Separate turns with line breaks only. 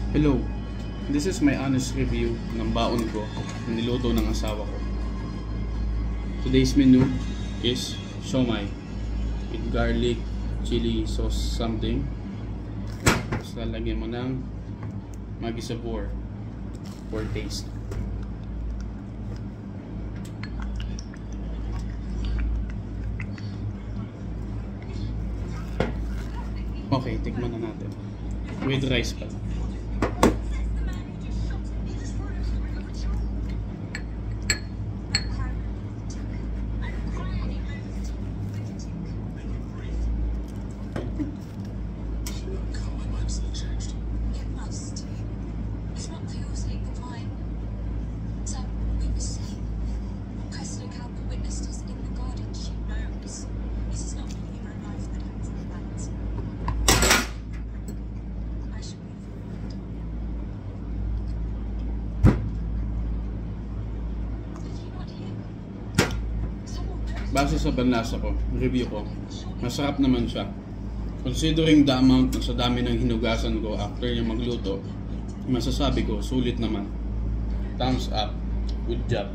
Hello, this is my honest review ng baon ko na niluto ng asawa ko. Today's menu is siomai with garlic, chili sauce something. Tapos lalagyan mo ng Maggi Sabor for taste. Okay, tikman na natin. With rice pala. Base sa panlasa ko, review ko, masarap naman siya. Considering the amount sa dami ng hinugasan ko after yung magluto, masasabi ko, sulit naman. Thumbs up. Good job.